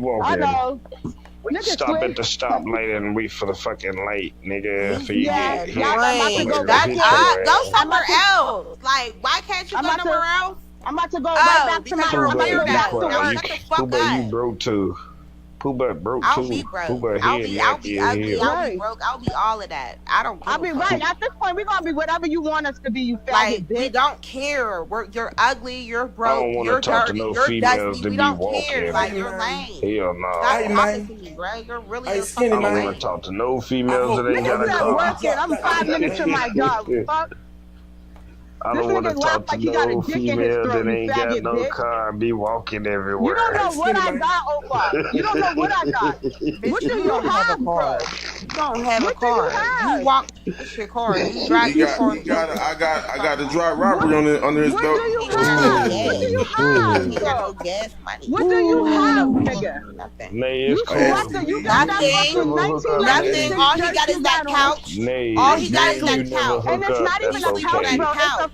keep I walking. know. Nigga Stop switch. at the stoplight and wait for the fucking light, nigga. For you Yeah, get y'all, I'm about to hit. go Nigga, back. hit Go your ass. somewhere else. Like, why can't you I'm go about to- nowhere else? I'm about to go right back to because my. you're I'm about to weird go back ass. to Now work. shut the fuck Who but you up. broke to? Pooh Butt broke I'll be too. Pooh broke. Butt I'll head be nappy as ugly. hell. I'll be Right. broke. I'll be all of that. I don't give I'll a be fuck. right. At this point, we're gonna be whatever you want us to be, you Like, faggot we bitch. don't care. You're ugly, you're I broke, don't want you're to talk to dirty, no you're females dusty. to We be don't walking. care. Like, you're man. lame. Hell no. Stop Hey, talking man. to me, bro. You're really Hey, a skinny I fucking don't man. want to lame. talk to no I females hope that ain't got Nigga a said I hope car. you work it. drop I'm that 5 minutes from my job. Fuck. I This don't want to nigga talk laugh to like he got a no dick in his female throat, that you ain't got faggot no bitch. car and be walking You don't everywhere. know Hey, what skinny I man. got, Opa. You don't know what I got. Bitch, What you do you don't have a have, car. bro? You don't have a What do you car. You have? walk past your car. You He drive your got car he to got work. I got the dry What? robbery under his What do belt. you Ain't got no have? What do gas. you have, Ain't got no bro? gas money. What do you You ain't got have, no nigga? nothing. Nay, You it's A cool. swept the, you got that You Nothing. fucking never hook up, Nothing. 1996 Nay. All he shirt got you is that got on. couch. Nay, All if he me got is and you that never couch. And hook it's up, not even that's He a sleep on couch, that okay. bro. couch.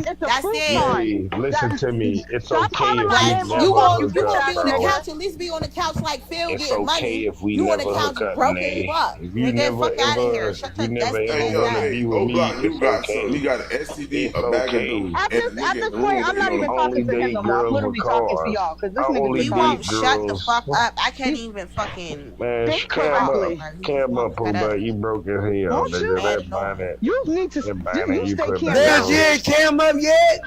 It's a That's it. futon. Nay, listen That, to me. It's stop okay calling if my we Like name never you Opa, on you hook you bitch up, gonna ass be on the bro. nigga. couch, at least be on the couch like Phil It's getting okay money. if we You on the never couch hook up, broke as Nay. fuck. If you Nigga, never fuck out of here. ever, Shut if your you never dusty Hey ever ass yo, want to up. be hey, with O me, Block, you it's got something. He okay. got an STD, It's a bag of okay. dope, At and this a nigga in the point, room I'm waiting not on even him. I only talking to him date no more. I'm girls with literally talking to cars. y'all because I this nigga only be He date won't talking. shut the girls. fuck up. I can't He even fucking Man, think talk, cab up. correctly. bro. He just Cab won't up, shut Pooh, up. but you broke as hell, Won't you? nigga. Mad That annoying. bonnet. You need to, That bonnet you you stay put back camped Yeah. out. Damn, she on. ain't came up yet.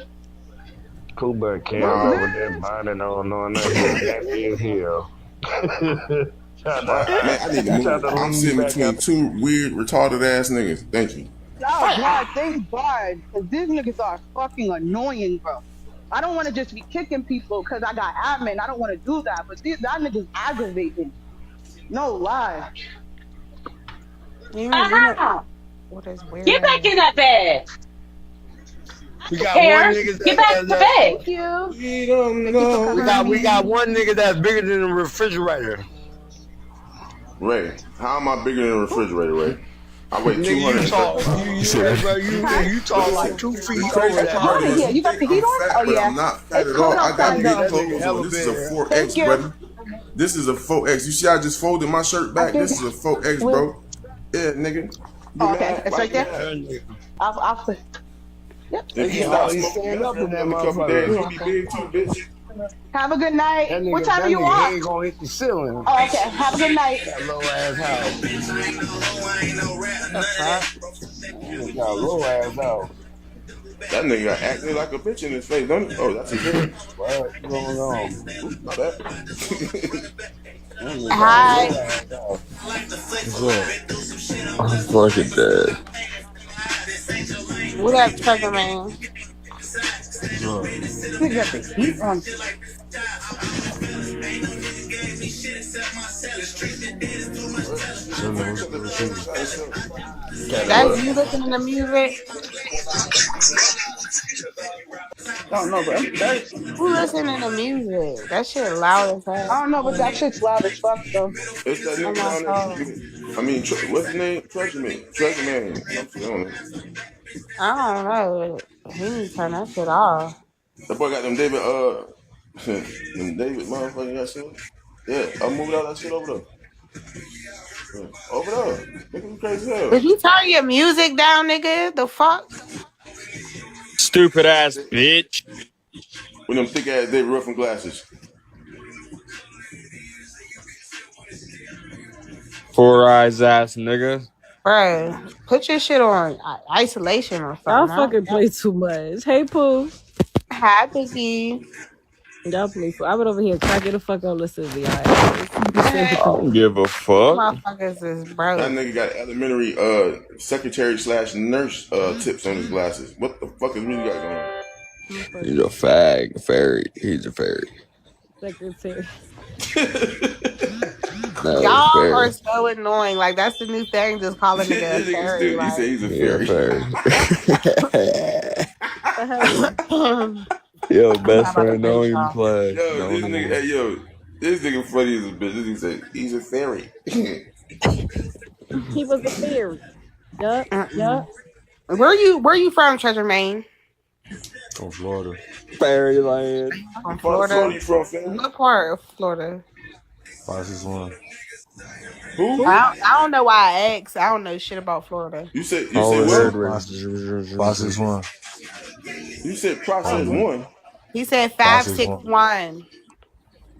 Pooh Butt came What's up Nah, with that this? bonnet on, knowing that he nappy as hell. man, I need to Tried move. to I'm lean sitting back between out. two weird, retarded ass niggas. Thank you. Oh God, thank God, because these niggas are fucking annoying, bro. I don't want to just be kicking people because I got admin. I don't want to do that, but that niggas aggravating. No lie. You ain't do no. Ah, What is weird get back ass? in that bed. I We don't got one care. nigga Get back in the bed. Thank you. We don't Thank you for we covering got know. we got me. one nigga that's bigger than the refrigerator. Ray, how am I bigger than a refrigerator, Ray? I weigh Nigga, you 230 tall. pounds. Hey, bro, Huh? you tall like 2 The feet over crazy that part Hot in is here. nigga. you You got think the I'm heat on? fat, Oh but yeah. I'm not fat It's at cold all. I got outside Nigga, big though. that nigga clothes hella on. This is a big. 4X, Thank you. brother. This is a 4X. You see, I just folded my shirt I back. think. This is a 4X, Where? bro. Yeah, nigga. You Oh, okay. mad? It's Like right me there. mad? That nigga, I'll put. Yep. If he you can stop hardly smoking stand meth up in every that other couple motherfucker. days, You're you'll be welcome. big too, bitch. Have a good night. What time are That you nigga off? head gonna hit the ceiling. Oh, okay. Have a good night. That low ass house. The fuck? That nigga got a low ass house. That nigga got acne like a bitch in his face, don't he? Oh, that's his hair. What's going on? Oops, my bad. That nigga got a Hi. low ass house. What's up? I'm fucking dead. What up, Treasure Man? What's up? You got the heat on. What? Chilling. What's Shut the good with fuck you? up. Cat That's what? you listening to music? Don't know, but I'm thirsty. Who listening to music? That shit loud as I hell. don't know, but that shit's loud as fuck though. It's that Oh nigga my down there, god. Treasure Man. I mean, what's his name? Treasure Man. Treasure Man. Some shit on it. I don't know. He need to turn that shit off. That boy got them David, them David motherfucking that shit. Yeah, I'll move all that shit over there. Yeah. Over there. Look at you crazy hell. Did you turn your music down, nigga? The fuck? Stupid ass bitch. With them thick ass David Ruffin glasses. Four eyes ass nigga. Bro, put your shit on isolation or Y'all something. fucking play too much. Hey, Pooh. Hi, Biggie. Y'all play. I've been over here cracking the fuck up listening to y'all ass. You said Hey, I don't give a fuck. motherfuckers is That broke. nigga got elementary secretary / nurse tips on his glasses. What the fuck is really got going on? He's a fag. Fairy. He's a fairy. secretary. No, Y'all fairy. are so annoying. Like, that's the new thing, just calling This nigga a nigga fairy. stupid. He said he's a Yeah, fairy. fairy. Like, Yo, I'm best not about to friend play don't with even y'all. play. Yo, Don't this nigga, even. hey, yo, this nigga funny as a bitch. This nigga said he's a fairy. He was a fairy. Yup. Yup. Where you from, Treasure Main? From Florida. Fairyland. From Florida, Florida. you from, fam? What part of Florida? 561. Who? I don't know why I asked. I don't know shit about Florida. You said All the what? hood races. 561. You said process one. He said 561. 561.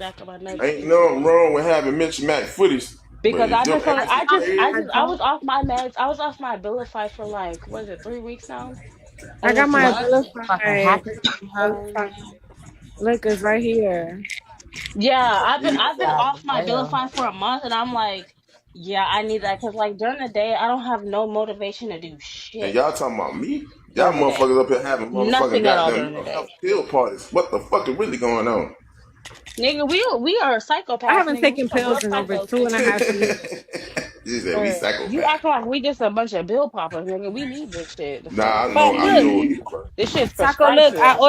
back on my nuts Ain't this nothing week. wrong with having Mitch Mac footies, but Because if I them just want extra I pads, just I was off my meds. I was off my Abilify for like was it 3 weeks now? I And got it's my What? Fucking Abilify. hackers in the house. Abilify. Look, it's right here. yeah, you need I've been God off my damn. Abilify for a month, and I'm like, Yeah, I need that because, like, during the day, I don't have no motivation to do And shit y'all talking about me? Y'all during the day. motherfuckers up here having motherfucking Nothing at all goddamn during the mental health day. pill parties. What the fuck is really going on? Nigga, we are I psychopaths, haven't nigga. We taken some real pills in over psychos, two and a nigga. half years. You said we You psychopaths. acting like we just a bunch of bill poppers, nigga. We need this shit. The fuck? Nah, But I look, know you, bro. This shit's Taco, prescribed look, to us.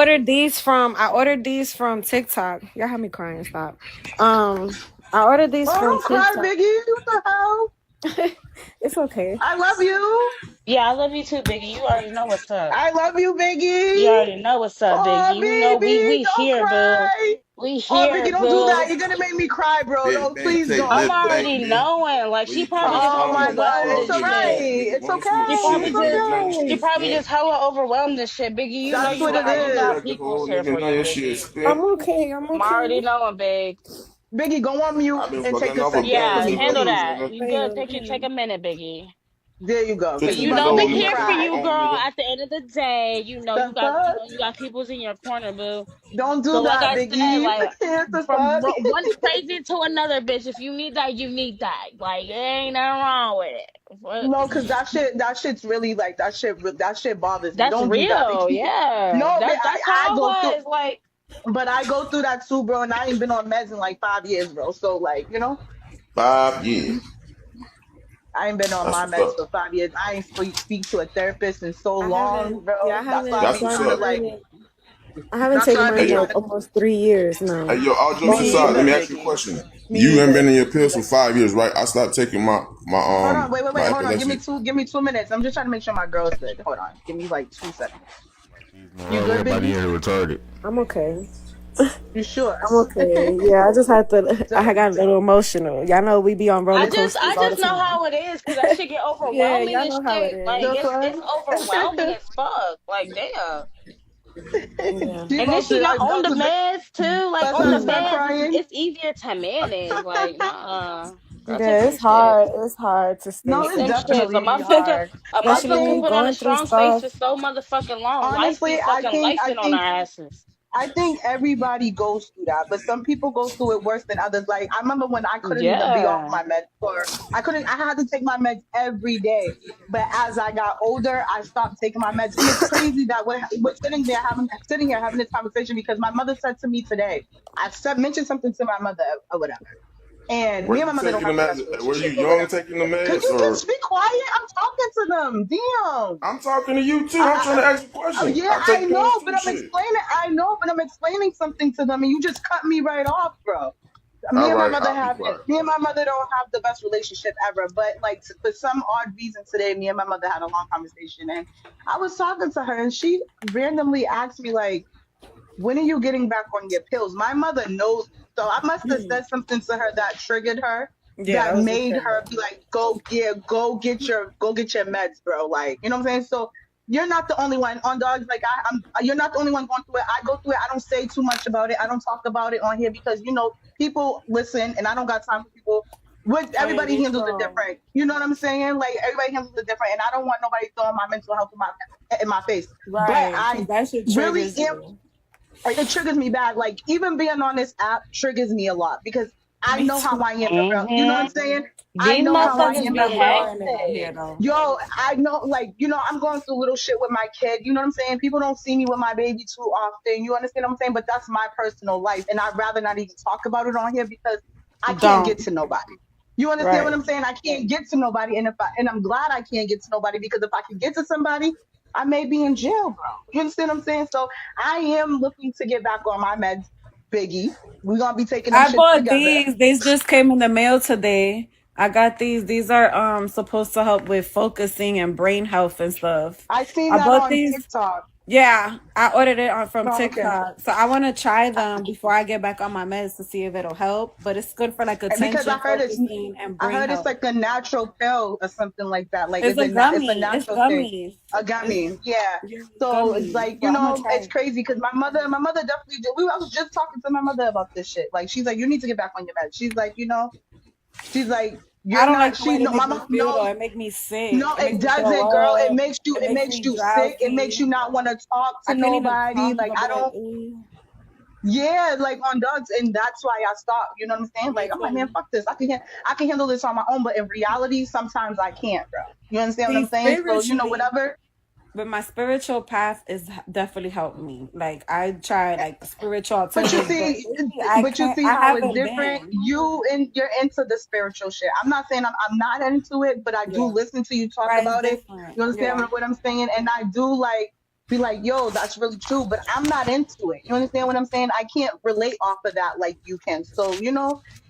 I ordered these from TikTok. Y'all have me crying, stop. I ordered these Oh, from don't cry, TikTok. Biggie. What the hell? It's okay. I love you. Yeah, I love you too, Biggie. You already know what's up. I love you, You Biggie. already know what's up, Biggie. Oh, You know baby, we don't here, boo. cry. We Oh, Biggie, here, don't do that. boo. You're gonna make me cry, bro. Big No, man, please take I'm don't. left back, already man. knowing. Like When she you come probably out just Oh strong, my nigga, God, overwhelmed fuck it's and all you, right. shit. nigga. It's When you okay. see me She shit, probably It's nigga, just you know your she okay. shit probably spent. just hella overwhelmed and shit, Biggie. You know That's you what it got Nah, is. you got sucker peoples hole, here nigga, for know you, your shit Biggie. spent. I'm okay. I'm I'm already okay. knowing, big. Biggie, go on mute I've been and take fucking a off a second for Yeah, bag me, since handle please. August, that. nigga. You good? Take a minute, Biggie. There you go. Cause 50 you You about know to years we make old, me nigga. here Fuck for you cry. you, on, girl. nigga. At the end of the day, The fuck? you got peoples in your corner, boo. Don't do So like that, I said, Biggie. like What the from fuck? one crazy to another, bitch. If you need that, you need that. Like there ain't nothing wrong with it. What? No, cause that shit's really like that shit bothers me. That's Don't do that, real, Biggie. yeah. No, but That's I how it go through, was. Like but I go through that too, bro. And I ain't been on meds in like 5 years, bro. So like, 5 years. I ain't been on That's my what's meds up. for 5 years. I ain't speak to a therapist in so I long, haven't. Yeah, I bro. That's why I haven't That's be what's done trying to up. like. mine. I haven't That's taken why I mine be Hey, in yo, trying like to. almost 3 years hey, now. yo, all jokes Me me aside, let either, either. me ask you a Biggie. question. Me You ain't either. been in your pills for 5 years, right? I stopped taking Hold on, wait, my hold on. epilepsy. Give me 2 minutes. I'm just trying to make sure my girl's good. Hold on. Give me like 2 seconds. You good, Everybody Biggie? in here retarded. I'm okay. You sure? I'm okay. Yeah, I just had to. So, I got a little emotional. Y'all know we be on roller coasters I all the just know time. how it is because that shit get Yeah, overwhelming y'all and know how it shit. Like is. the it's overwhelming fuck? as fuck. Like damn. Yeah. She And then about she to. not on the To make, meds too. Like let's on the not start meds, crying. it's easier to manage. Like, nah, girl, take Yeah, some it's shit. hard. It's hard to stay No, Take it's them sane. shits. definitely hard. A I Especially when motherfucker you're think, put on a going through strong face for stuff. so motherfucking long. Life be honestly, fucking lifing on our asses. I think everybody goes through that, but some people go through it worse than others. Like I remember when I couldn't even be off Yeah. my meds for I had to take my meds every day. But as I got older, I stopped taking my meds. And it's crazy that we're sitting here having this conversation because my mother said to me today, mentioned something to my mother or whatever. And Were me and you my mother don't taking have them the best as? Were you relationship or young whatever. taking the Can meds, you or just be quiet? I'm talking to them. Damn. I'm talking to you too? I'm trying I, to ask a Oh, question. yeah, I I take pills know, too, but I'm shit. explaining. I know, but I'm explaining something to them, and you just cut me right off, bro. Me All and my right, mother I'll be have quiet. me and my mother don't have the best relationship ever, but like for some odd reason today, me and my mother had a long conversation, and I was talking to her, and she randomly asked me like, "When are you getting back on your pills?" My mother knows, so I must have said something to her that triggered her, Yeah, that that was a made trigger. her be like, go get your meds, bro." Like, you know what I'm saying? So you're not the only one on dogs. Like you're not the only one going through it. I go through it. I don't say too much about it. I don't talk about it on here because people listen, and I don't got time for people. Oh yeah, Everybody me handles it too. different. You know what I'm saying? Like everybody handles it different, and I don't want nobody throwing my mental health in my face. But Right, because I that shit really triggers am. you. It triggers me bad. Like even being on this app triggers me a lot because I Me know how too. I am in real. You know what I'm Mm-hmm. saying? I These know My how I cousin's motherfuckers am be in been real. blowing it out here hectic. though. Yo, I know, like, I'm going through little shit with my kid. You know what I'm saying? People don't see me with my baby too often. You understand what I'm saying? But that's my personal life. And I'd rather not even talk about it on here because I can't get Don't. to nobody. You understand what Right. I'm saying? I can't get to nobody. And I'm glad I can't get to nobody because if I could get to somebody, I may be in jail, bro. You understand what I'm saying? So I am looking to get back on my meds, Biggie. We're going to be taking them I shits bought together. these. These just came in the mail today. I got these. These are supposed to help with focusing and brain health and stuff. I seen I that bought on these. TikTok. Yeah, I ordered it from Oh, okay. TikTok. So I want to try them before I get back on my meds to see if it'll help. But it's good for like And because attention, focusing, and I brain heard it's health. like a natural pill or something like that. Like, It's is a it not? It's a gummy. It's natural thing. gummies. A It's gummy, yeah. So it's gummies. like So I'm gonna try it's it. crazy because my mother definitely did. I was just talking to my mother about this shit. Like, she's like, you need to get back on your meds. She's like, she's like, I you're don't not. like the way She they no, my make me mom feel though. knows. It make me sick. No, It makes it me throw doesn't, girl. It up. makes you. It It makes makes me you sick. It makes drowsy. you not want to talk I to can't even nobody. talk Like because I'll I be like, don't. ooh. Yeah, like on dogs, and that's why I stopped. You know what I'm saying? Like I'm like, man, fuck this. I can handle this on my own, but in reality, sometimes I can't, bro. You understand what See, I'm saying? So spiritually, whatever. but my spiritual path is definitely helped me. Like I tried like spiritual But you alternatives, but see, lately I but you can't. see I how it's haven't different. been. You're into the spiritual shit. I'm not saying I'm not into it, but I do Yeah, listen to you talk right. It's about it. different. You understand Yeah, what I'm saying? And I do like be like, yo, that's really true. But I'm not into it. You understand what I'm saying? I can't relate off of that like you can. So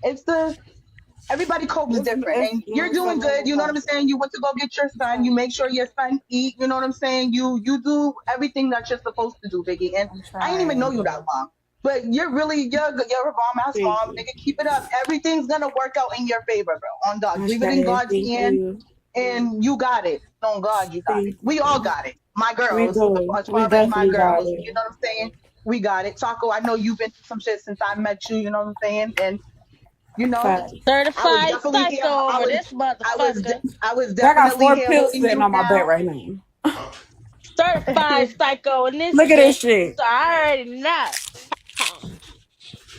it's everybody copes different, and you're it's a doing good. learning You know what I'm process. saying? You went to go get your son. You make sure your son eat. You know what I'm saying? You do everything that you're supposed to do, Biggie. And I'm I didn't even know trying. you that long, but you're a bomb ass Thank mom, you. nigga. Keep it up. Everything's gonna work out in your favor, bro. On dogs, I leave it in try. God's Thank hand, you. and you got it. On God, you got it. Thank We all you. got it. My We girls, do. as We far as my definitely got girls, it. you know what I'm saying? We got it. Taco, I know you've been through some shit since I met you. You know what I'm saying? And you know. Fact. I was Certified definitely here. psycho over this motherfucker. I was I got definitely 4 here pills holding sitting you on my bed down. right now. Certified psycho in this Look at this bitch. shit. So I already know.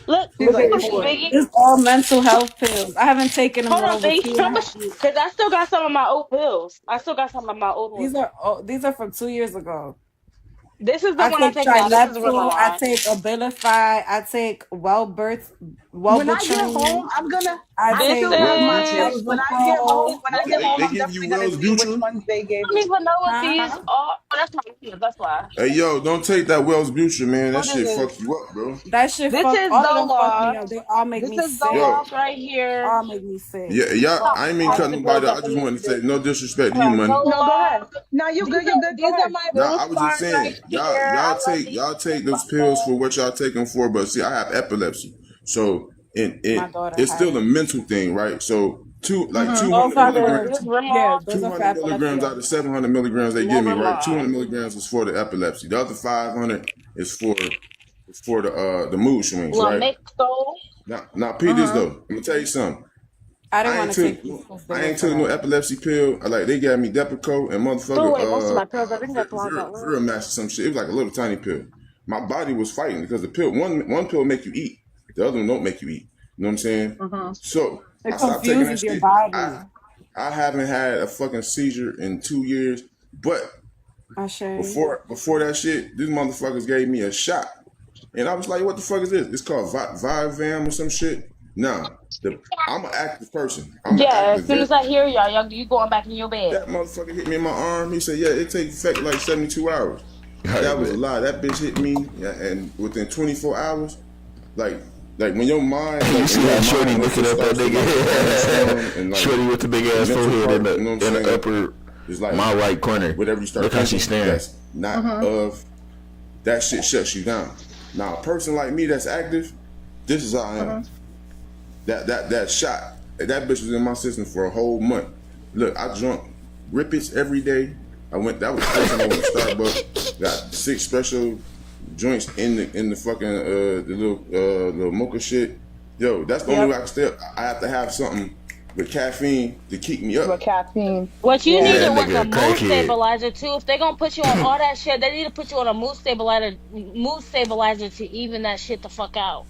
Look, She's Look at like, hold this on, boy. shit. Biggie. It's all mental health pills. I haven't taken them Hold in on, over Biggie. How much? 2.5 years. Because I still got some of my old pills. I still got some of my old ones. These are from 2 years ago. This is the I one I'm take taking now. This is the Trileptal. I Ritalin. take Abilify. I take When I get Wellbutrin. home, I I This take still have my is. pills. When I get home, Dexapro. They I'm give you definitely gonna Wells see which Butra? ones they I gave don't you. even know what Huh? these are. Oh, that's my pills. That's why. Hey, yo, don't take that Wells Butra, man. That What is shit it? fuck you up, bro. That shit This fuck. is All of them fuck me up. Zoloft. They all make This me is sick. Yo, Zoloft right here. All make me sick. yeah, y'all, Stop I ain't mean adding cut the nobody pills out. up I a just little wanted to say bit. no disrespect I to you, got money. No, go ahead. Zoloft. No, you good. You good. Go These are ahead. my Nah, boost I was just bars saying, right here. I love these y'all take those pills motherfuckers. for what y'all taking for, but see, I have epilepsy, so My daughter it's had still it. a mental thing, right? So Those 200 are the This milligrams, is those are for 200 epilepsy. milligrams out of 700 milligrams they give me, right? 200 Lorimar. milligrams is for the epilepsy. The other 500 is for the mood swings, right? Lamictal. Now, Pete, this though, I'm gonna tell you something. I didn't I want ain't to take took these because they I were ain't for took no like. epilepsy pill. Like they gave me Depakote and Threw motherfucker away most of my pills. I think that's why I got low. Master some shit. It was like a little tiny pill. My body was fighting because the pill one pill make you eat, the other one don't make you eat. You know what I'm saying? So It I stopped taking that confuses your shit. body. I haven't had a fucking seizure in 2 years, but I should. before that shit, these motherfuckers gave me a shot. And I was like, what the fuck is this? It's called Vivam or some shit. Nah, I'm an active person. I'm an Yeah, as active. soon as I hear y'all, you going back in your bed. That motherfucker hit me in my arm. He said, yeah, it takes effect like 72 hours. That was a lie. That bitch hit me, and within 24 hours, like when your mind, like, You see that Shorty looking at that nigga, nigga? Shorty with the big ass forehead in the upper, it's like my right corner. Whatever you start Look how she thinking, staring. that's not of, that shit shuts you down. Now, a person like me that's active, this is how I am. That shot, that bitch was in my system for a whole month. Look, I drunk Rippets every day. That was the first time I went to Starbucks. Got 6 special joints in the fucking the little mocha shit. Yo, that's the only way I can stay up. I have to have something with caffeine to keep me up. With caffeine. What you Yeah. needed That was nigga a mood crackhead. stabilizer too. If they gonna put you on all that shit, they need to put you on a mood stabilizer to even that shit the fuck out.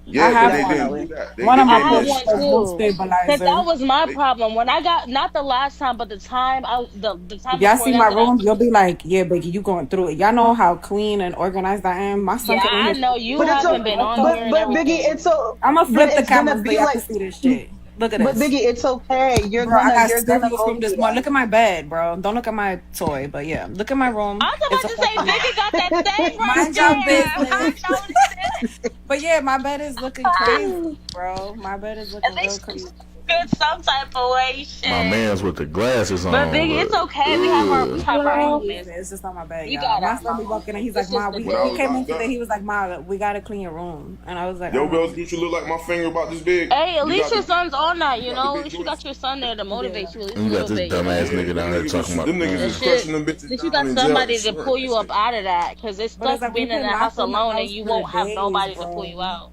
Yeah, I have but they one. didn't do that. One of I my have pills one is a mood too. Cause stabilizer. that was my problem when I got, not the last time, but the time the time Y'all before see that my that I room? took You'll it. be like, yeah, Biggie, you going through it. Y'all know how clean and organized I am. My son Yeah, came in I here. know you But it's haven't so, been on here and but Biggie, everything. it's so, I'm gonna but flip the it's gonna camera so be y'all like, can see this shit. Look at but this. Biggie, it's okay. Bro, I got You're gonna cereals go from this through morning. that. Look at my bed, bro. Don't look at my toy, but yeah, look at my room. I was It's a about to say, fucking Biggie got that thing right mind your there. I business. noticed it. But yeah, my bed is looking crazy, bro. My bed is At looking real least crazy. good some type of way, My shit. man's with the glasses on. But Biggie, it's okay. We have our Thank you. moments. It's just on my bed, We y'all. got My our son be walking in. moments. He's like, It's just Ma, the When I he was day. came in locked today. up, He was like, Ma, we gotta clean your room. And I was like, yo, Wells Butra look like my finger about this big. Hey, at You least got your the son's on that, you you got the know? At big least you joints. got your son there to motivate you at least a You got little this bit, you dumbass know? nigga down here talking about. Them niggas That is shit. crushing them At bitches least you down got in jail. somebody to Swear, pull that you up shit. out of that. Because it's but stuck it's like we being in been the house locked in the alone and house you for won't have days, nobody to pull bro. you out.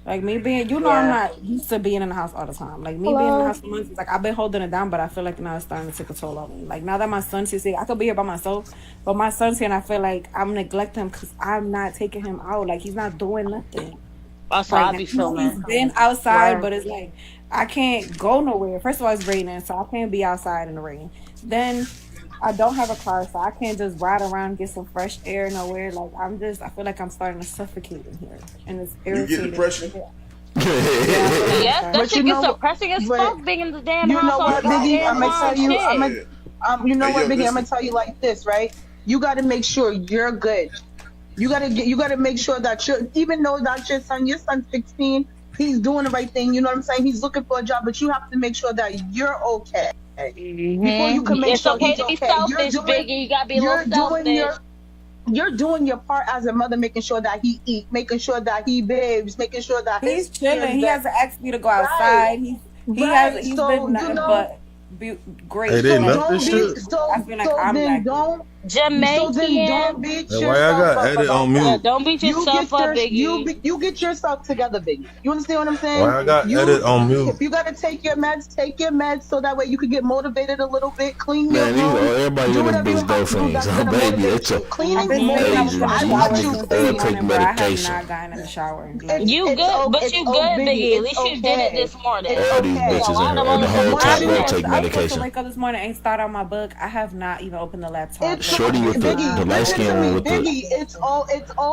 Like me being, I'm Yeah. not used to being in the house all the time. Like me being in the Hello. house for months, like I've been holding it down, but I feel like now it's starting to take a toll on me. Like now that my son's here, I could be here by myself, but my son's here, and I feel like I'm neglecting him because I'm not taking him out. Like he's not doing nothing That's how right I now. be He's feeling. been outside, Right. but it's like I can't go nowhere. First of all, it's raining, so I can't be outside in the rain. Then I don't have a car, so I can't just ride around, get some fresh air nowhere. Like I feel like I'm starting to suffocate in here, and it's You get irritating. depression? Yeah, I feel like Yes, I'm that But shit you gets know, depressing as but fuck being in the damn you house know all what, the Biggie? goddamn I'm gonna tell time. you. Shit. You know Hey, what, yo, Biggie? I'm gonna listen. tell you like this, right? You got to make sure you're good. You gotta make sure that even though that's your son's 16, he's doing the right thing. You know what I'm saying? He's looking for a job, but you have to make sure that you're okay before you can make It's sure okay he's to be okay. selfish, Biggie. You gotta be a little You're doing selfish. you're doing your part as a mother, making sure that he eat, making sure that he babes, making sure that he's he chilling. is He that hasn't asked me to go right, outside. He's So been nothing but great. Hey, they so left don't this be shit. I feel like I'm then lacking. Jamaican. don't beat Hey, why y'all yourself got up edit about on that. Yeah, mute? don't beat yourself up, Biggie. You get yourself together, Biggie. You understand what I'm saying? Why I got edit on mute? If you gotta take your meds so that way you can get motivated a little bit. Clean your Man, these room. everybody Do in this whatever you bitch have to do dolphins. that's Oh, gonna baby, motivate it's a you. I've Cleaning been is saying I was major. gonna I shower want You you since need this to clean. take morning, but I have medication. not gotten in the shower. You good, but you good, Biggie. Biggie. At It's least you did it okay. this morning. It's All these okay. A bitches in lot here, of and the whole motherfuckers top ain't row shit. take I was supposed to medication. wake up this morning and start on my book. I have not even opened the laptop. It's Like Shorty I with the Biggie. light Listen skin to one me, with the Biggie. It's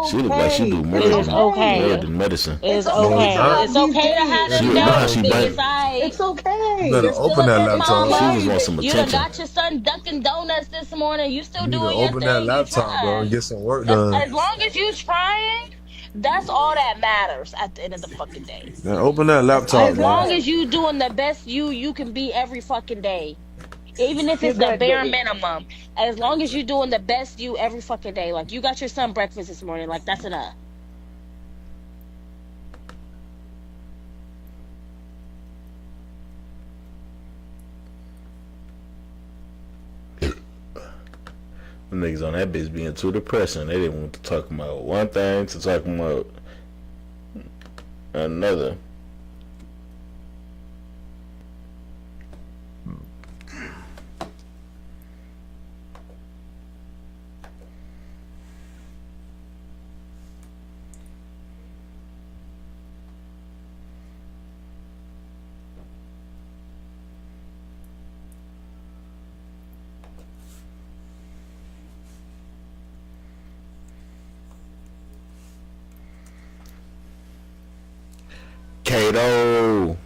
she look like she okay. do more It is Okay. than medicine. It's It's No, okay it's to okay. not. have It's these okay to have days. She them You know how days, she Biggie. bite. It's alright. It's okay. You better You're still open a that good laptop. She just mama. wants some You done attention. got your son Dunkin' Donuts this morning. You still You need to doing your open that thing. You laptop, bro, and trying. get some work done. As long as you trying, that's all that matters at the end of the fucking day. Then open that laptop, As bro. long as you doing the best you can be every fucking day. Even if You're it's the good, bare Biggie. minimum. As long as you doing the best you every fucking day. Like you got your son breakfast this morning. Like that's enough. Them niggas on that bitch being too depressing. They didn't want to talk about one thing to talk about another. Kato.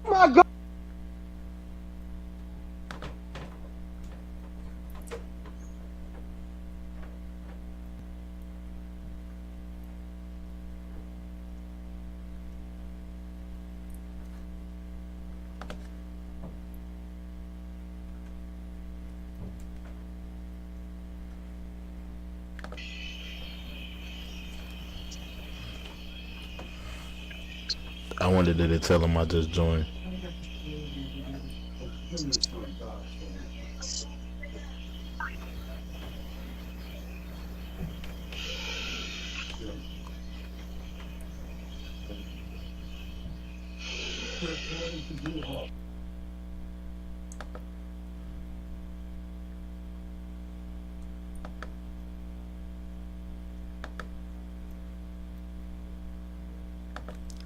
Oh my God. I wondered did they tell him I just joined.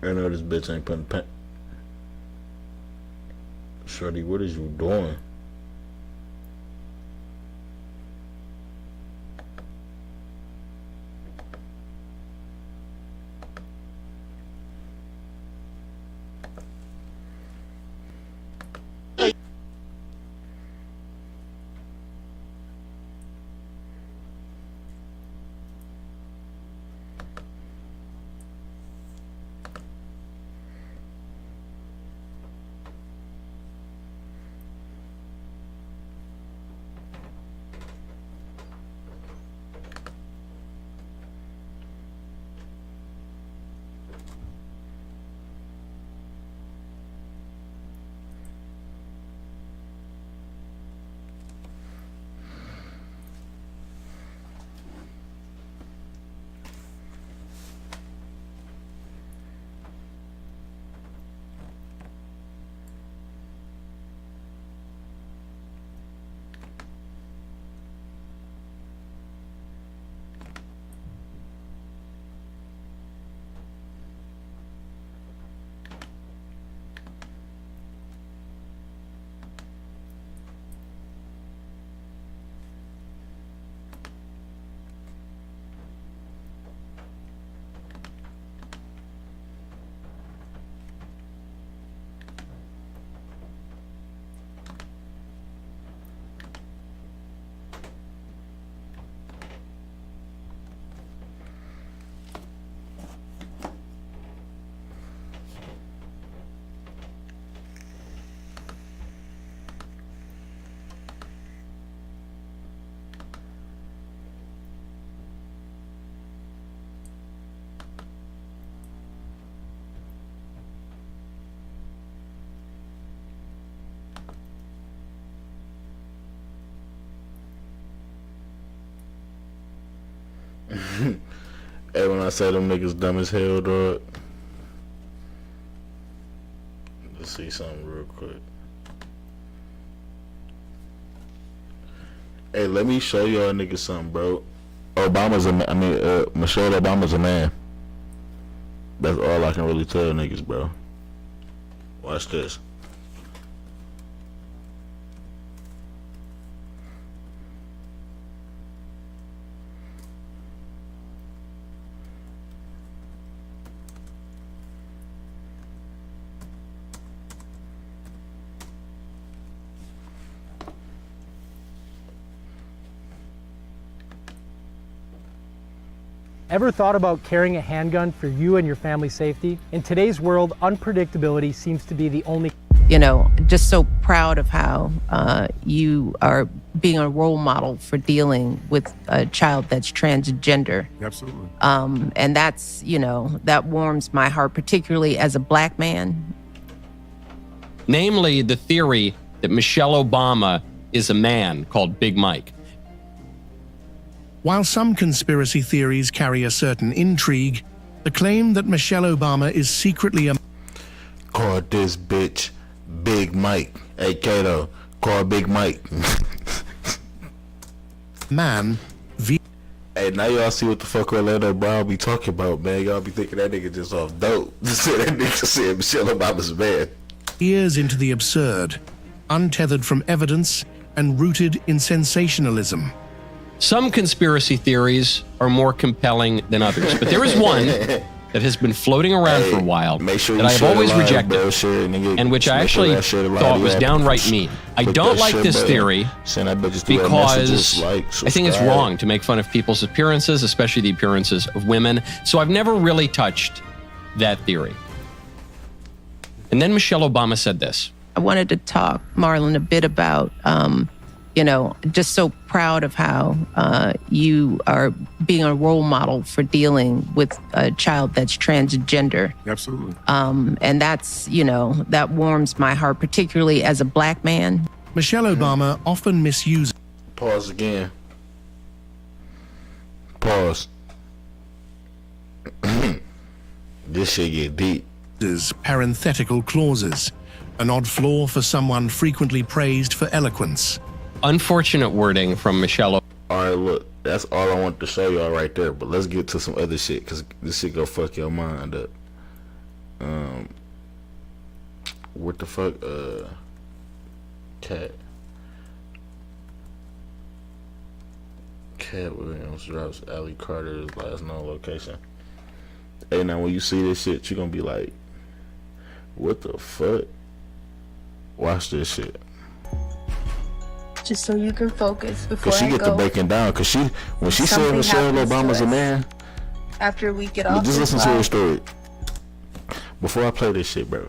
I know this bitch ain't putting pen. Shorty, what is you doing? Hey, when I say them niggas dumb as hell, dog. Let's see something real quick. Hey, let me show y'all niggas something, bro. Obama's a man. I mean, Michelle Obama's a man. That's all I can really tell niggas, bro. Watch this. Ever thought about carrying a handgun for you and your family's safety? In today's world, unpredictability seems to be the only... You know, just so proud of how you are being a role model for dealing with a child that's transgender. Absolutely. And that's, you know, that warms my heart, particularly as a black man. Namely, the theory that Michelle Obama is a man called Big Mike. While some conspiracy theories carry a certain intrigue, the claim that Michelle Obama is secretly a... Call this bitch Big Mike. Hey, Kato, call Big Mike. man. Hey, now y'all see what the fuck Orlando Brown be talking about, man. Y'all be thinking that nigga just off dope. That nigga said Michelle Obama's man. Years into the absurd, untethered from evidence and rooted in sensationalism. Some conspiracy theories are more compelling than others, but there is one that has been floating around for a while that I have always rejected, and which I actually thought was downright mean. I don't like this theory because I think it's wrong to make fun of people's appearances, especially the appearances of women, so I've never really touched that theory. And then Michelle Obama said this. I wanted to talk, Marlon, a bit about you know, just so proud of how you are being a role model for dealing with a child that's transgender. Absolutely. And that's, you know, that warms my heart, particularly as a black man. Michelle Obama often misuses... Pause again. Pause. This shit get deep. Parenthetical clauses, an odd flaw for someone frequently praised for eloquence. Unfortunate wording from Michelle. All right, look, that's all I want to show y'all right there. But let's get to some other shit, because this shit go fuck your mind up. What the fuck? Cat Williams drops Ali Carter's last known location. Hey, now when you see this shit, you gonna be like, what the fuck? Watch this shit. Just so you can focus before Cause she I get go. to breaking down. Cause when she said Something Michelle happens to Obama's a us. man, After we get off just this listen to her live. story. Before I play this shit, bro,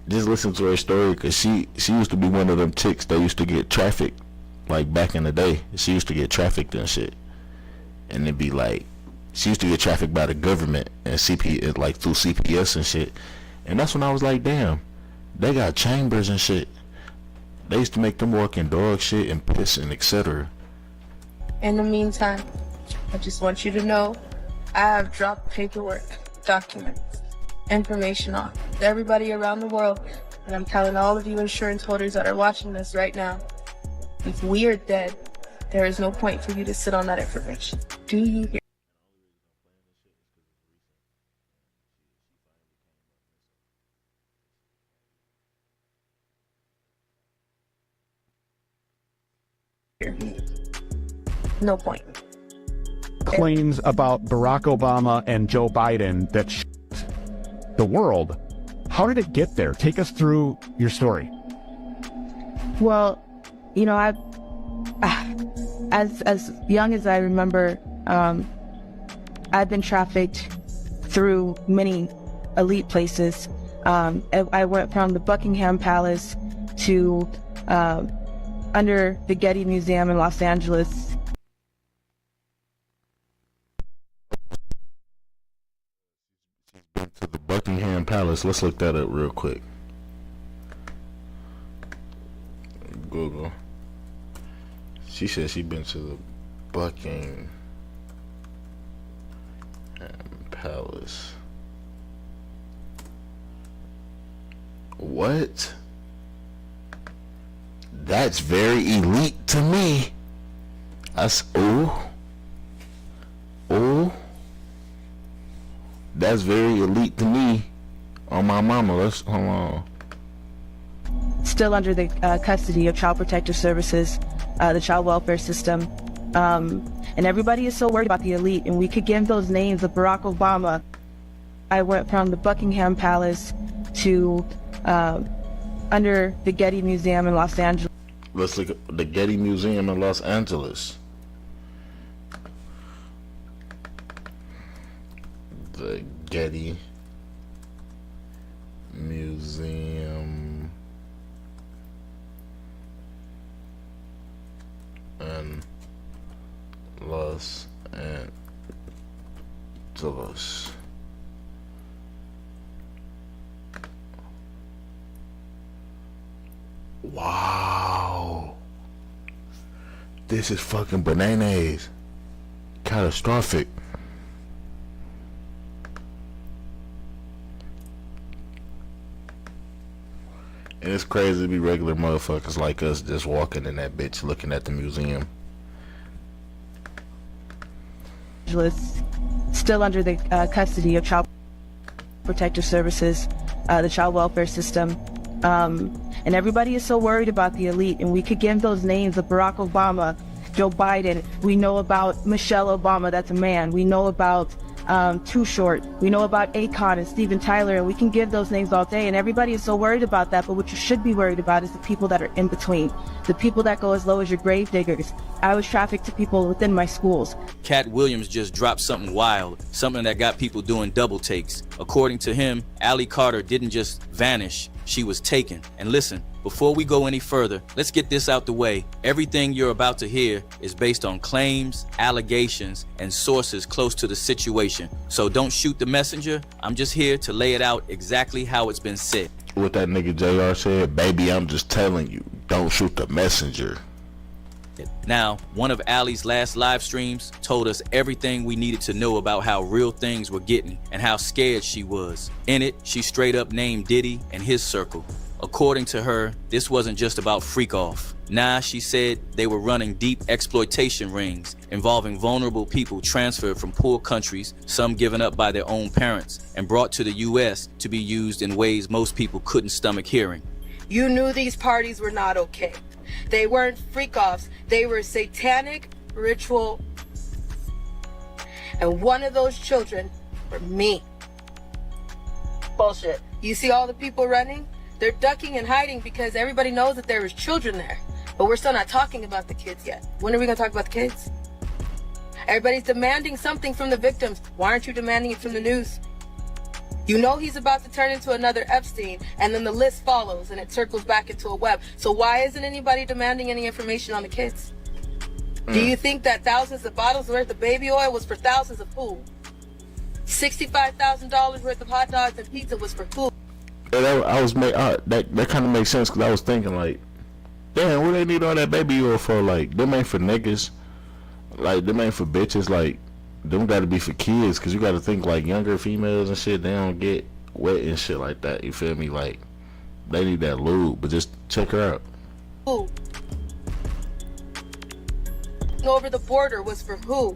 just listen to her story. Cause she used to be one of them chicks that used to get trafficked, like back in the day. She used to get trafficked and shit, and it'd be like, she used to get trafficked by the government and like through CPS and shit. And that's when I was like, damn, they got chambers and shit. They used to make them walk in dog shit and piss and etc. In the meantime, I just want you to know I have dropped paperwork, documents, information off to everybody around the world. And I'm telling all of you insurance holders that are watching this right now, if we are dead, there is no point for you to sit on that information. Do you hear? No point. Claims about Barack Obama and Joe Biden that the world. How did it get there? Take us through your story. Well, you know, as young as I remember, I've been trafficked through many elite places. I went from the Buckingham Palace to under the Getty Museum in Los Angeles. To the Buckingham Palace. Let's look that up real quick. Google. She said she been to the Buckingham Palace. What? That's very elite to me. That's that's very elite to me. On my mama. Let's hold on. Still under the custody of Child Protective Services, the child welfare system. And everybody is so worried about the elite, and we could give those names of Barack Obama. I went from the Buckingham Palace to under the Getty Museum in Los Angeles. Let's look at the Getty Museum in Los Angeles. The Getty Museum in Los Angeles. Wow. This is fucking bananas. Catastrophic. And it's crazy to be regular motherfuckers like us just walking in that bitch looking at the museum. Still under the custody of Child Protective Services, the child welfare system. And everybody is so worried about the elite, and we could give those names of Barack Obama, Joe Biden. We know about Michelle Obama, that's a man. We know about Too Short. We know about Akon and Steven Tyler, and we can give those names all day, and everybody is so worried about that. But what you should be worried about is the people that are in between, the people that go as low as your grave diggers. I was trafficked to people within my schools. Cat Williams just dropped something wild, something that got people doing double takes. According to him, Ali Carter didn't just vanish, she was taken. And listen, before we go any further, let's get this out the way. Everything you're about to hear is based on claims, allegations, and sources close to the situation. So don't shoot the messenger. I'm just here to lay it out exactly how it's been said. What that nigga JR said, baby, I'm just telling you, don't shoot the messenger. Now, one of Ali's last live streams told us everything we needed to know about how real things were getting and how scared she was. In it, she straight up named Diddy and his circle. According to her, this wasn't just about freak off. Nah, she said they were running deep exploitation rings involving vulnerable people transferred from poor countries, some given up by their own parents, and brought to the U.S. to be used in ways most people couldn't stomach hearing. You knew these parties were not okay. They weren't freak-offs. They were satanic ritual. And one of those children were me. Bullshit. You see all the people running? They're ducking and hiding because everybody knows that there was children there. But we're still not talking about the kids yet. When are we gonna talk about the kids? Everybody's demanding something from the victims. Why aren't you demanding it from the news? You know he's about to turn into another Epstein, and then the list follows and it circles back into a web. So why isn't anybody demanding any information on the kids? Do you think that thousands of bottles worth of baby oil was for thousands of food? $65,000 worth of hot dogs and pizza was for food. And that kind of makes sense, because I was thinking, like, damn, what they need all that baby oil for? Like, them ain't for niggas. Like, them ain't for bitches. Like, them gotta be for kids, because you gotta think, like, younger females and shit, they don't get wet and shit like that. You feel me? Like, they need that lube, but just check her out. Who? Over the border was for who?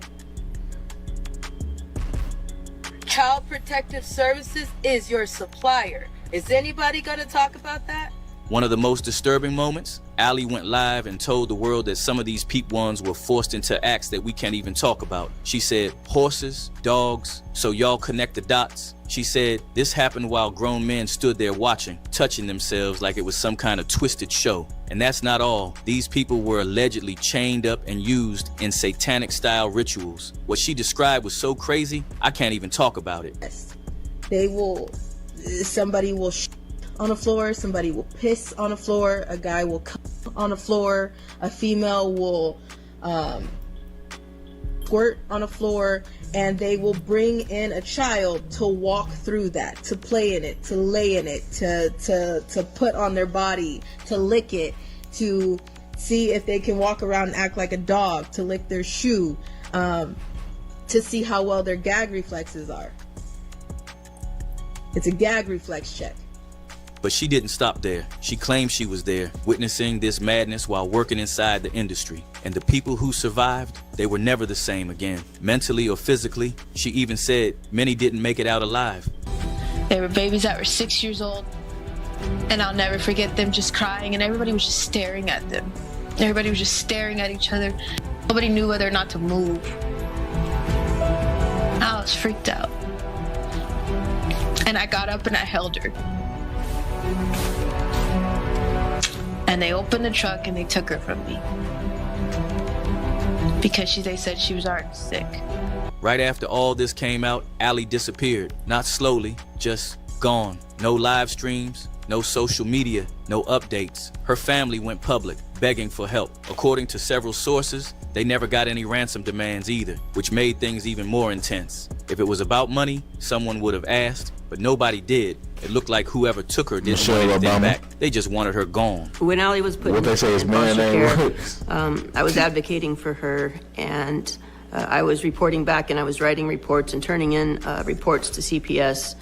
Child Protective Services is your supplier. Is anybody gonna talk about that? One of the most disturbing moments, Allie went live and told the world that some of these peep ones were forced into acts that we can't even talk about. She said, horses, dogs, so y'all connect the dots. She said, this happened while grown men stood there watching, touching themselves like it was some kind of twisted show. And that's not all. These people were allegedly chained up and used in satanic-style rituals. What she described was so crazy, I can't even talk about it. They will, somebody will on the floor, somebody will piss on the floor, a guy will come on the floor, a female will squirt on the floor, and they will bring in a child to walk through that, to play in it, to lay in it, to put on their body, to lick it, to see if they can walk around and act like a dog, to lick their shoe, to see how well their gag reflexes are. It's a gag reflex check. But she didn't stop there. She claimed she was there, witnessing this madness while working inside the industry. And the people who survived, they were never the same again, mentally or physically. She even said many didn't make it out alive. There were babies that were 6 years old, and I'll never forget them just crying, and everybody was just staring at them. Everybody was just staring at each other. Nobody knew whether or not to move. I was freaked out. And I got up and I held her. And they opened the truck and they took her from me. Because they said she was already sick. Right after all this came out, Allie disappeared. Not slowly, just gone. No live streams, no social media, no updates. Her family went public, begging for help. According to several sources, they never got any ransom demands either, which made things even more intense. If it was about money, someone would have asked, but nobody did. It looked like whoever took her didn't want anything back. They just wanted her gone. When Allie was put in foster care, I was advocating for her, and I was reporting back, and I was writing reports and turning in reports to CPS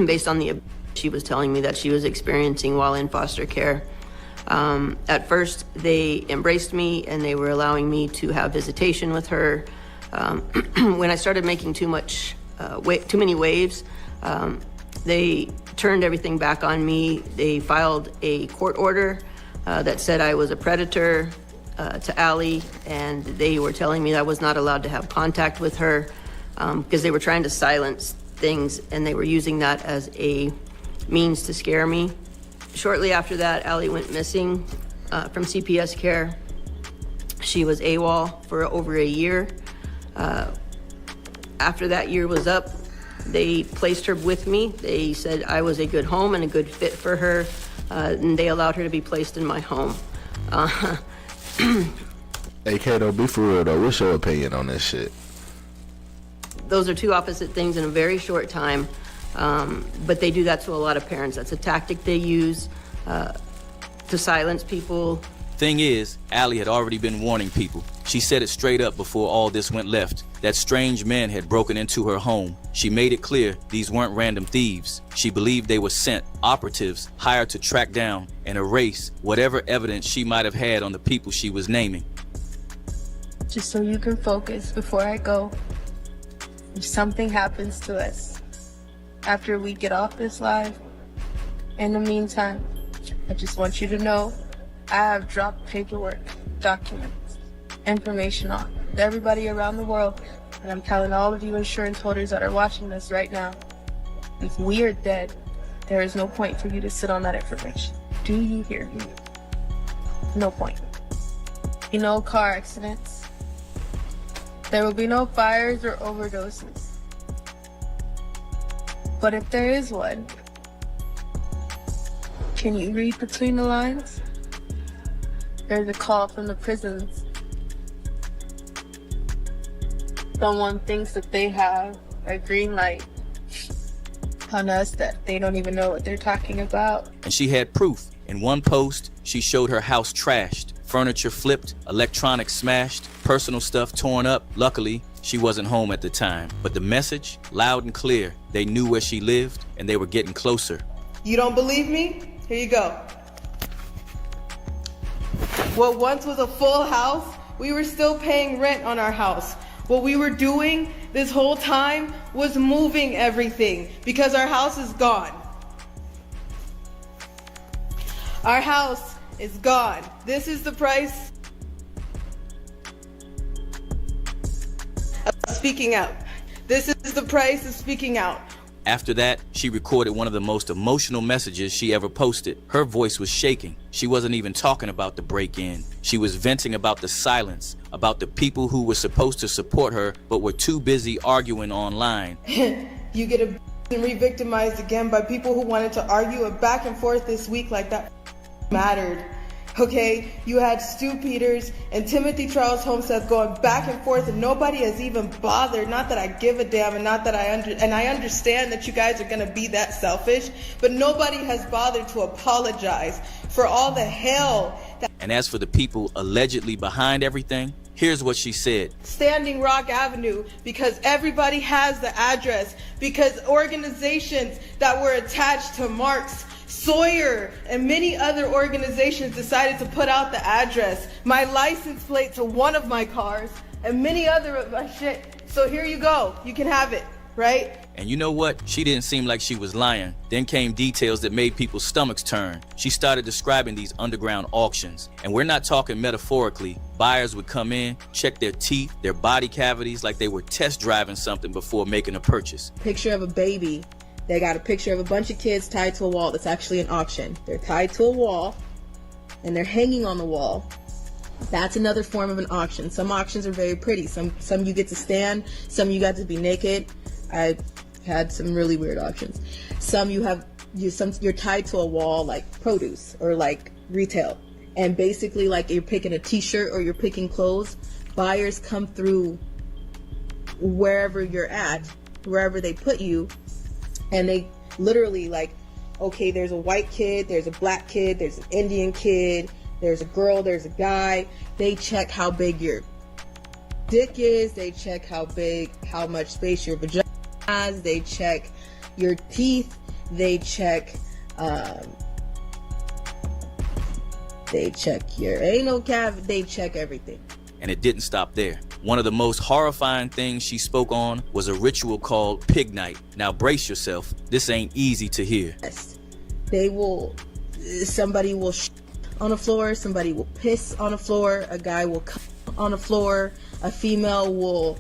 based on the she was telling me that she was experiencing while in foster care. At first, they embraced me, and they were allowing me to have visitation with her. When I started making too many waves, they turned everything back on me. They filed a court order that said I was a predator to Allie, and they were telling me that I was not allowed to have contact with her because they were trying to silence things, and they were using that as a means to scare me. Shortly after that, Allie went missing from CPS care. She was AWOL for over a year. After that year was up, they placed her with me. They said I was a good home and a good fit for her, and they allowed her to be placed in my home. Hey, Kato, be for real though. What's your opinion on this shit? Those are two opposite things in a very short time, but they do that to a lot of parents. That's a tactic they use to silence people. Thing is, Allie had already been warning people. She said it straight up before all this went left, that strange men had broken into her home. She made it clear these weren't random thieves. She believed they were sent operatives hired to track down and erase whatever evidence she might have had on the people she was naming. Just so you can focus before I go, if something happens to us after we get off this live, in the meantime, I just want you to know I have dropped paperwork, documents, information off to everybody around the world, and I'm telling all of you insurance holders that are watching this right now, if we are dead, there is no point for you to sit on that information. Do you hear me? No point. No car accidents. There will be no fires or overdoses. But if there is one, can you read between the lines? There's a call from the prisons. Someone thinks that they have a green light on us that they don't even know what they're talking about. And she had proof. In one post, she showed her house trashed, furniture flipped, electronics smashed, personal stuff torn up. Luckily, she wasn't home at the time. But the message, loud and clear, they knew where she lived and they were getting closer. You don't believe me? Here you go. What once was a full house, we were still paying rent on our house. What we were doing this whole time was moving everything because our house is gone. Our house is gone. This is the price of speaking out. This is the price of speaking out. After that, she recorded one of the most emotional messages she ever posted. Her voice was shaking. She wasn't even talking about the break-in. She was venting about the silence, about the people who were supposed to support her but were too busy arguing online. You get re-victimized again by people who wanted to argue a back and forth this week like that mattered. Okay, you had Stu Peters and Timothy Charles Homestead going back and forth, and nobody has even bothered. Not that I give a damn, and not that I understand that you guys are gonna be that selfish, but nobody has bothered to apologize for all the hell that. And as for the people allegedly behind everything, here's what she said. Standing Rock Avenue, because everybody has the address, because organizations that were attached to Marks, Sawyer, and many other organizations decided to put out the address, my license plate to one of my cars, and many other of my shit. So here you go. You can have it, right? And you know what? She didn't seem like she was lying. Then came details that made people's stomachs turn. She started describing these underground auctions. And we're not talking metaphorically. Buyers would come in, check their teeth, their body cavities like they were test driving something before making a purchase. Picture of a baby. They got a picture of a bunch of kids tied to a wall. That's actually an auction. They're tied to a wall and they're hanging on the wall. That's another form of an auction. Some auctions are very pretty. Some you get to stand, some you got to be naked. I had some really weird auctions. Some you're tied to a wall like produce or like retail. And basically like you're picking a t-shirt or you're picking clothes. Buyers come through wherever you're at, wherever they put you. And they literally like, okay, there's a white kid, there's a black kid, there's an Indian kid, there's a girl, there's a guy. They check how big your dick is. They check how much space your vagina has. They check your teeth. They check your anal cavity. They check everything. And it didn't stop there. One of the most horrifying things she spoke on was a ritual called Pig Night. Now brace yourself. This ain't easy to hear. Somebody will on the floor, somebody will piss on the floor, a guy will come on the floor, a female will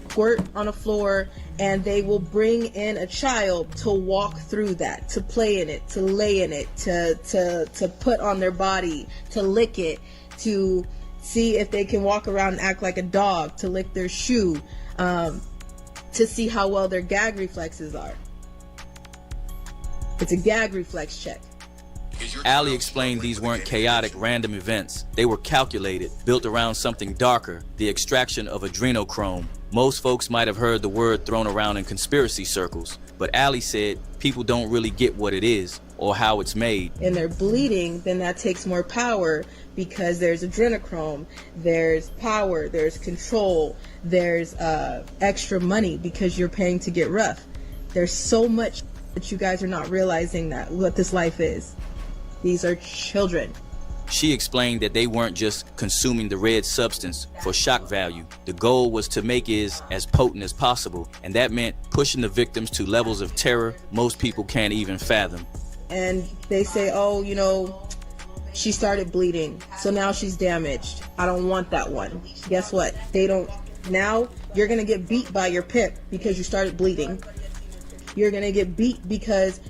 squirt on the floor, and they will bring in a child to walk through that, to play in it, to lay in it, to put on their body, to lick it, to see if they can walk around and act like a dog, to lick their shoe, to see how well their gag reflexes are. It's a gag reflex check. Allie explained these weren't chaotic, random events. They were calculated, built around something darker, the extraction of adrenochrome. Most folks might have heard the word thrown around in conspiracy circles, but Allie said people don't really get what it is or how it's made. And they're bleeding, then that takes more power because there's adrenochrome, there's power, there's control, there's extra money because you're paying to get rough. There's so much that you guys are not realizing that what this life is. These are children. She explained that they weren't just consuming the red substance for shock value. The goal was to make it as potent as possible, and that meant pushing the victims to levels of terror most people can't even fathom. And they say, oh, you know, she started bleeding, so now she's damaged. I don't want that one. Guess what? They don't. Now you're gonna get beat by your pimp because you started bleeding. You're gonna get beat because,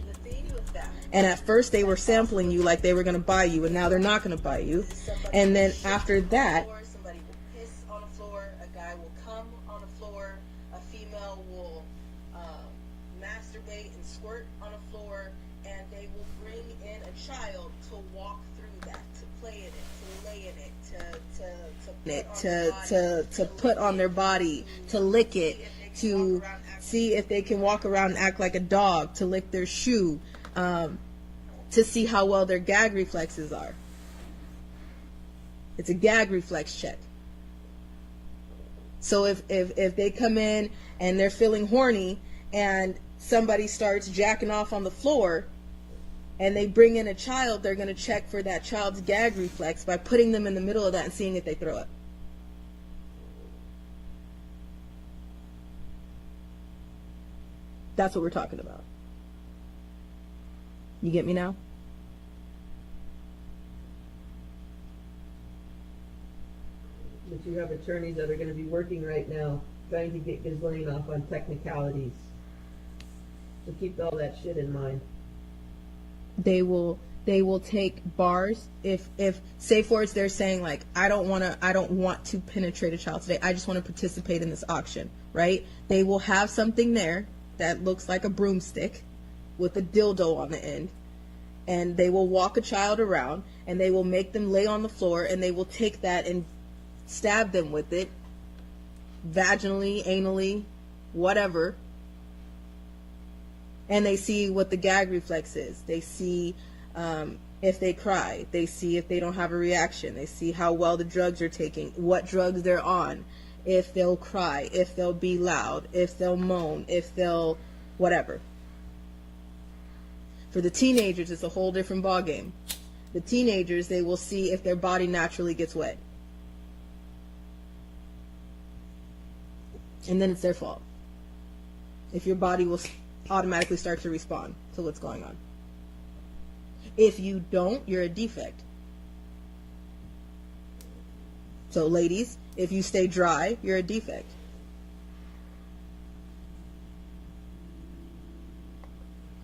and at first they were sampling you like they were gonna buy you, and now they're not gonna buy you. And then after that, somebody will piss on the floor, a guy will come on the floor, a female will masturbate and squirt on the floor, and they will bring in a child to walk through that, to play in it, to lay in it, to put on their body, to lick it, to see if they can walk around and act like a dog, to lick their shoe, to see how well their gag reflexes are. It's a gag reflex check. So if they come in and they're feeling horny and somebody starts jacking off on the floor and they bring in a child, they're going to check for that child's gag reflex by putting them in the middle of that and seeing if they throw up. That's what we're talking about. You get me now? But you have attorneys that are going to be working right now trying to get Ghislaine off on technicalities. So keep all that shit in mind. They will take bars if say for instance they're saying like I don't want to penetrate a child today. I just want to participate in this auction, right? They will have something there that looks like a broomstick with a dildo on the end, and they will walk a child around and they will make them lay on the floor and they will take that and stab them with it vaginally, anally, whatever, and they see what the gag reflex is. They see if they cry, they see if they don't have a reaction, they see how well the drugs are taking, what drugs they're on, if they'll cry, if they'll be loud, if they'll moan, if they'll whatever. For the teenagers, it's a whole different ballgame. The teenagers, they will see if their body naturally gets wet. And then it's their fault. If your body will automatically start to respond to what's going on. If you don't, you're a defect. So ladies, if you stay dry, you're a defect.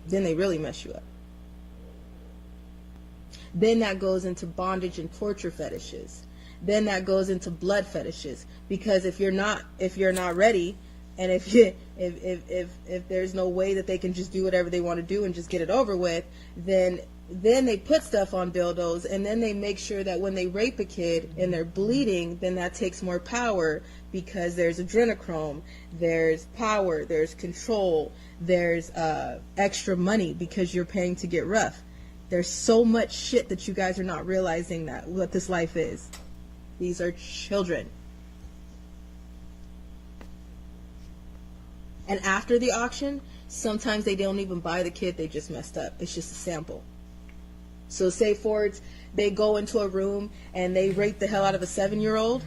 Then they really mess you up. Then that goes into bondage and torture fetishes. Then that goes into blood fetishes. Because if you're not ready, and if there's no way that they can just do whatever they want to do and just get it over with, then they put stuff on dildos, and then they make sure that when they rape a kid and they're bleeding, then that takes more power because there's adrenochrome, there's power, there's control, there's extra money because you're paying to get rough. There's so much shit that you guys are not realizing that what this life is. These are children. And after the auction, sometimes they don't even buy the kid, they just messed up. It's just a sample. So say Fords, they go into a room and they rape the hell out of a 7-year-old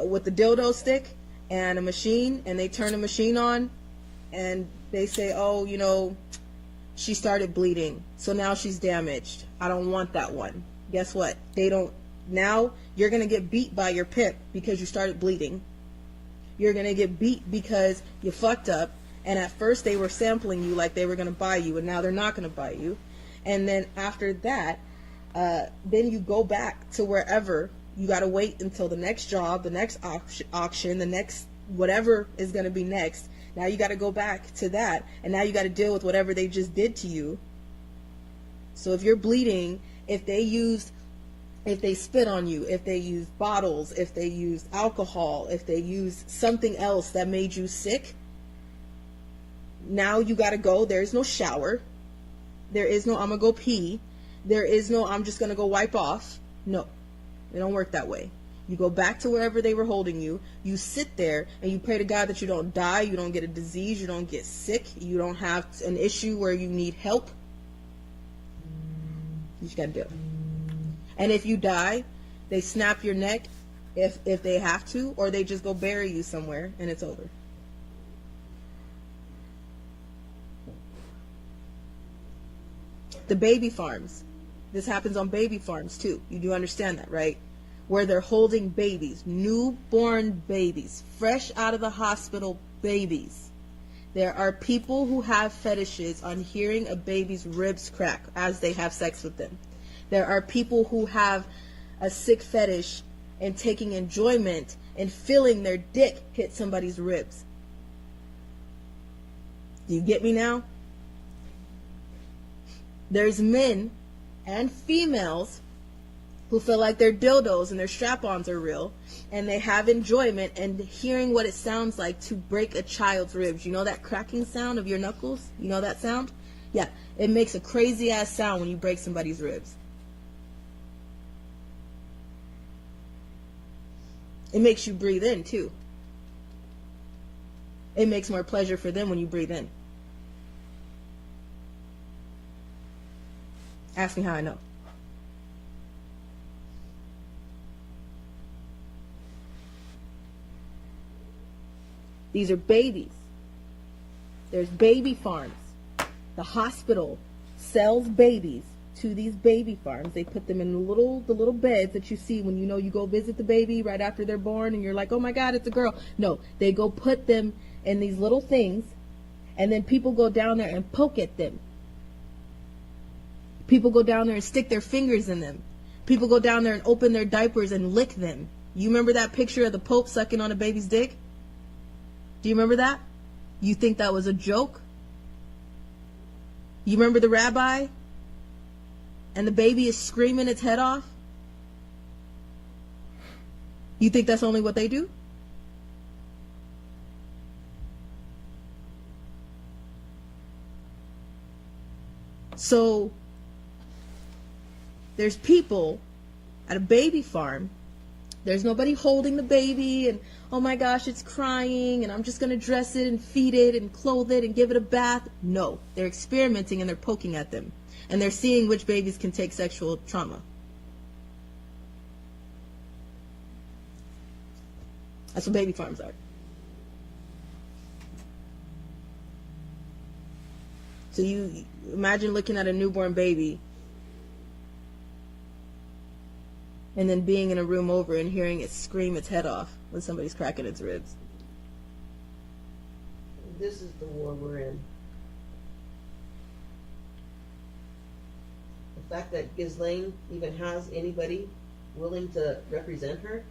with a dildo stick and a machine, and they turn the machine on and they say, oh, you know, she started bleeding, so now she's damaged. I don't want that one. Guess what? They don't. Now you're going to get beat by your pimp because you started bleeding. You're going to get beat because you fucked up, and at first they were sampling you like they were going to buy you, and now they're not going to buy you. And then after that, then you go back to wherever. You got to wait until the next job, the next auction, the next whatever is going to be next. Now you got to go back to that, and now you got to deal with whatever they just did to you. So if you're bleeding, if they spit on you, if they use bottles, if they use alcohol, if they use something else that made you sick, now you got to go. There's no shower. There is no I'm gonna go pee. There is no I'm just gonna go wipe off. No, it don't work that way. You go back to wherever they were holding you. You sit there and you pray to God that you don't die, you don't get a disease, you don't get sick, you don't have an issue where you need help. You just gotta do it. And if you die, they snap your neck if they have to, or they just go bury you somewhere and it's over. The baby farms. This happens on baby farms too. You do understand that, right? Where they're holding babies, newborn babies, fresh out of the hospital babies. There are people who have fetishes on hearing a baby's ribs crack as they have sex with them. There are people who have a sick fetish and taking enjoyment and feeling their dick hit somebody's ribs. Do you get me now? There's men and females who feel like their dildos and their strap-ons are real, and they have enjoyment and hearing what it sounds like to break a child's ribs. You know that cracking sound of your knuckles? You know that sound? Yeah, it makes a crazy-ass sound when you break somebody's ribs. It makes you breathe in, too. It makes more pleasure for them when you breathe in. Ask me how I know. These are babies. There's baby farms. The hospital sells babies to these baby farms. They put them in the little beds that you see when you go visit the baby right after they're born and you're like, oh my God, it's a girl. No, they go put them in these little things and then people go down there and poke at them. People go down there and stick their fingers in them. People go down there and open their diapers and lick them. You remember that picture of the Pope sucking on a baby's dick? Do you remember that? You think that was a joke? You remember the rabbi? And the baby is screaming its head off? You think that's only what they do? So, there's people at a baby farm. There's nobody holding the baby and, oh my gosh, it's crying and I'm just going to dress it and feed it and clothe it and give it a bath. No, they're experimenting and they're poking at them. And they're seeing which babies can take sexual trauma. That's what baby farms are. So you imagine looking at a newborn baby and then being in a room over and hearing it scream its head off when somebody's cracking its ribs. This is the war we're in. The fact that Ghislaine even has anybody willing to represent her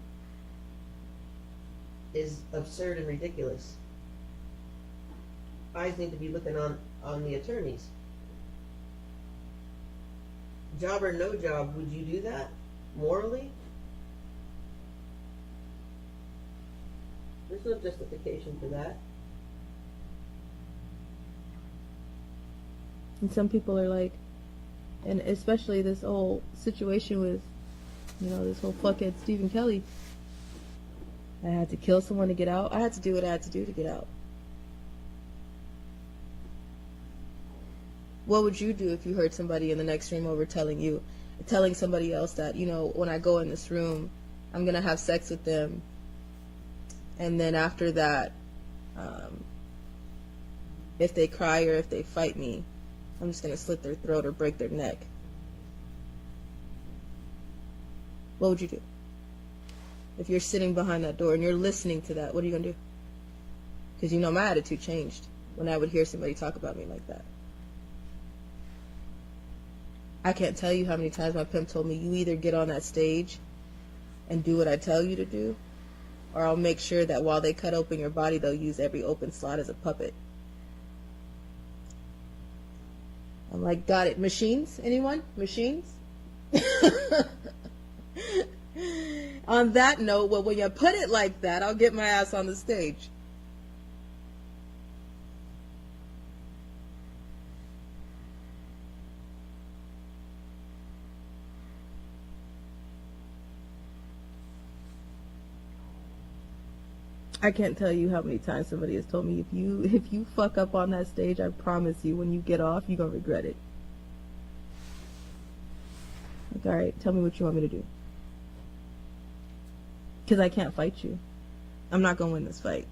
is absurd and ridiculous. Eyes need to be looking on the attorneys. Job or no job, would you do that? Morally? There's no justification for that. And some people are like, and especially this whole situation with, this whole fuckhead Stephen Kelly. I had to kill someone to get out. I had to do what I had to do to get out. What would you do if you heard somebody in the next room over telling somebody else that, when I go in this room, I'm going to have sex with them. And then after that, if they cry or if they fight me, I'm just going to slit their throat or break their neck. What would you do? If you're sitting behind that door and you're listening to that, what are you going to do? Because my attitude changed when I would hear somebody talk about me like that. I can't tell you how many times my pimp told me, you either get on that stage and do what I tell you to do, or I'll make sure that while they cut open your body, they'll use every open slot as a puppet. I'm like, got it. Machines? Anyone? Machines? On that note, well, when you put it like that, I'll get my ass on the stage. I can't tell you how many times somebody has told me, if you fuck up on that stage, I promise you, when you get off, you're gonna regret it. Like, all right, tell me what you want me to do. Because I can't fight you. I'm not gonna win this fight.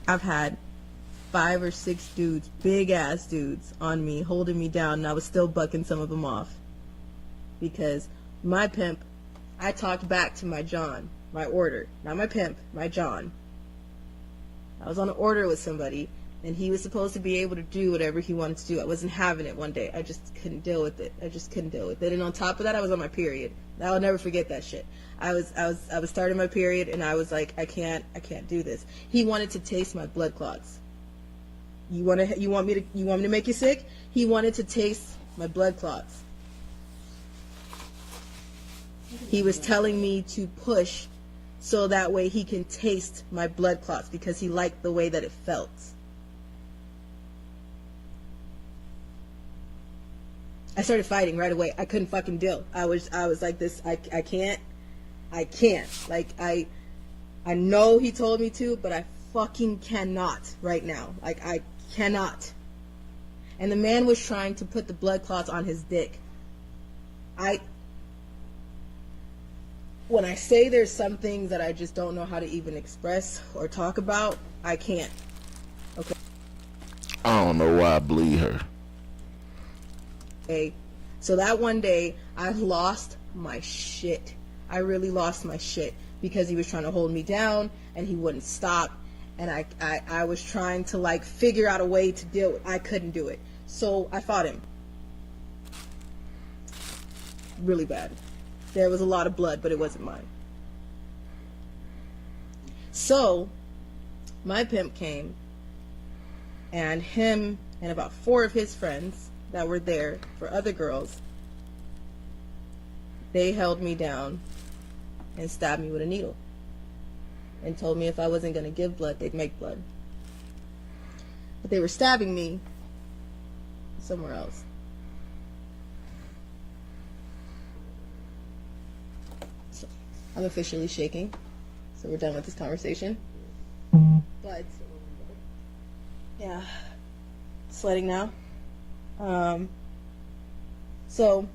I've had 5 or 6 dudes, big ass dudes, on me, holding me down, and I was still bucking some of them off. Because my pimp, I talked back to my John, my order, not my pimp, my John. I was on an order with somebody, and he was supposed to be able to do whatever he wanted to do. I wasn't having it one day. I just couldn't deal with it. And on top of that, I was on my period. I'll never forget that shit. I was starting my period, and I was like, I can't do this. He wanted to taste my blood clots. You want me to make you sick? He wanted to taste my blood clots. He was telling me to push so that way he can taste my blood clots because he liked the way that it felt. I started fighting right away. I couldn't fucking deal. I was like this. I can't. Like, I know he told me to, but I fucking cannot right now. Like, I cannot. And the man was trying to put the blood clots on his dick. When I say there's some things that I just don't know how to even express or talk about, I can't. Okay. I don't know why I bleed her. Okay. So that one day, I lost my shit. I really lost my shit because he was trying to hold me down and he wouldn't stop. And I was trying to, like, figure out a way to deal with it. I couldn't do it. So I fought him. Really bad. There was a lot of blood, but it wasn't mine. So my pimp came, and him and about 4 of his friends that were there for other girls, they held me down and stabbed me with a needle and told me if I wasn't going to give blood, they'd make blood. But they were stabbing me somewhere else. So I'm officially shaking, so we're done with this conversation. But yeah, sledding now. So